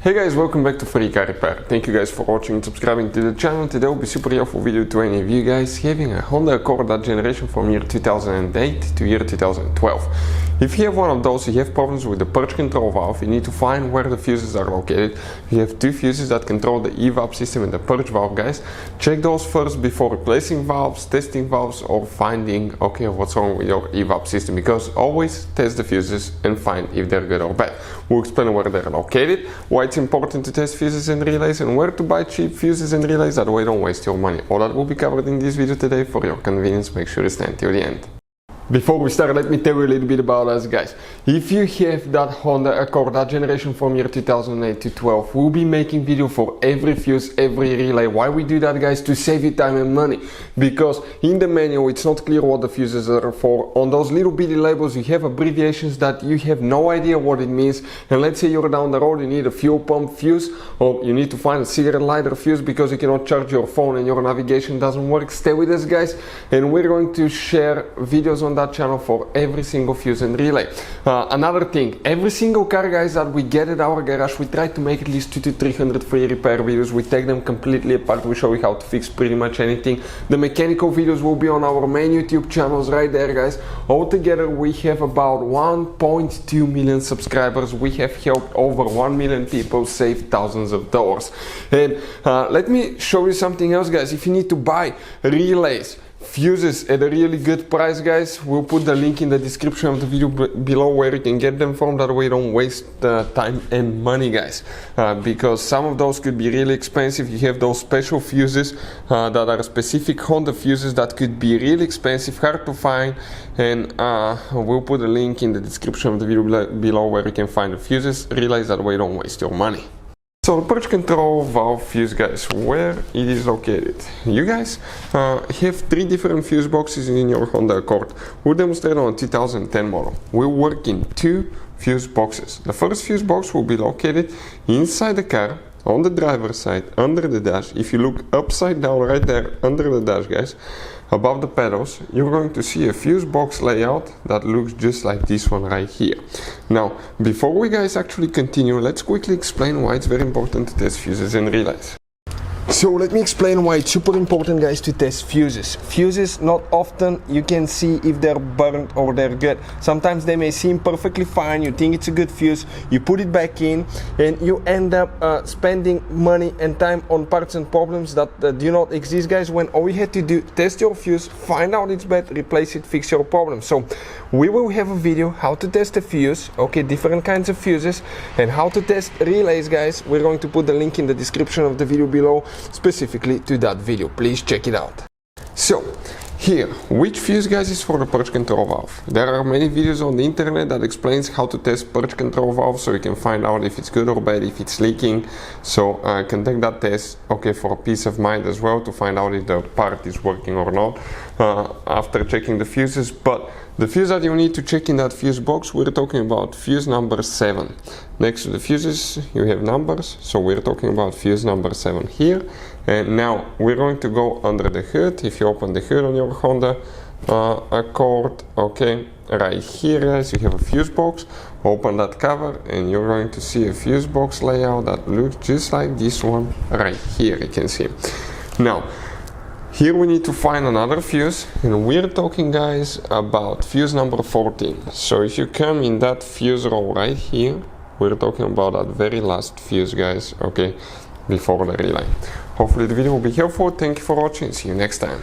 Hey guys, welcome back to Free Car Repair. Thank you guys for watching and subscribing to the channel. Today will be super helpful video to any of you guys having a Honda Accord that generation from year 2008 to year 2012. If you have one of those, you have problems with the purge control valve, you need to find where the fuses are located. You have two fuses that control the evap system and the purge valve, guys. Check those first before replacing valves, testing valves, or finding what's wrong with your evap system, because always test the fuses and find if they're good or bad. We'll explain where they're located, why it's important to test fuses and relays, and where to buy cheap fuses and relays, that way don't waste your money. All that will be covered in this video today. For your convenience, make sure you stay until the end. Before we start, let me tell you a little bit about us, guys. If you have that Honda Accord, that generation from year 2008 to 12, we'll be making video for every fuse, every relay. Why we do that, guys? To save you time and money. Because in the manual, it's not clear what the fuses are for. On those little bitty labels, you have abbreviations that you have no idea what it means. And let's say you're down the road, you need a fuel pump fuse, or you need to find a cigarette lighter fuse because you cannot charge your phone and your navigation doesn't work. Stay with us, guys, and we're going to share videos on that channel for every single fuse and relay. Another thing, every single car, guys, that we get at our garage, we try to make at least 200 to 300 free repair videos. We take them completely apart, we show you how to fix pretty much anything. The mechanical videos will be on our main YouTube channels right there, guys. Altogether we have about 1.2 million subscribers. We have helped over 1 million people save thousands of dollars. And let me show you something else, guys. If you need to buy relays, fuses at a really good price, guys, we'll put the link in the description of the video below where you can get them from. That way you don't waste time and money, guys, because some of those could be really expensive. You have those special fuses that are specific Honda fuses that could be really expensive, hard to find, and we'll put a link in the description of the video below where you can find the fuses, relays. That way you don't waste your money. So the purge control valve fuse, guys, where it is located. You guys have three different fuse boxes in your Honda Accord. We'll demonstrate on a 2010 model. We'll work in two fuse boxes. The first fuse box will be located inside the car, on the driver's side, under the dash. If you look upside down right there, under the dash, guys, above the pedals, you're going to see a fuse box layout that looks just like this one right here. Now, before we guys actually continue, let's quickly explain why it's very important to test fuses and relays. So let me explain why it's super important, guys, to test fuses. Fuses, not often you can see if they're burnt or they're good. Sometimes they may seem perfectly fine, you think it's a good fuse, you put it back in, and you end up spending money and time on parts and problems that do not exist, guys, when all you had to do, test your fuse, find out it's bad, replace it, fix your problem. So we will have a video how to test a fuse, different kinds of fuses, and how to test relays, guys. We're going to put the link in the description of the video below, specifically to that video. Please check it out. So here, which fuse, guys, is for the purge control valve? There are many videos on the internet that explains how to test purge control valve, so you can find out if it's good or bad, if it's leaking. So conduct that test, for peace of mind as well, to find out if the part is working or not after checking the fuses. But the fuse that you need to check in that fuse box, we're talking about fuse number 7. Next to the fuses you have numbers, so we're talking about fuse number 7 here. And now we're going to go under the hood. If you open the hood on your Honda Accord, right here, guys, you have a fuse box. Open that cover and you're going to see a fuse box layout that looks just like this one right here, you can see. Now here we need to find another fuse, and we're talking, guys, about fuse number 14. So if you come in that fuse row right here, we're talking about that very last fuse, guys, before the relay. Hopefully the video will be helpful. Thank you for watching. See you next time.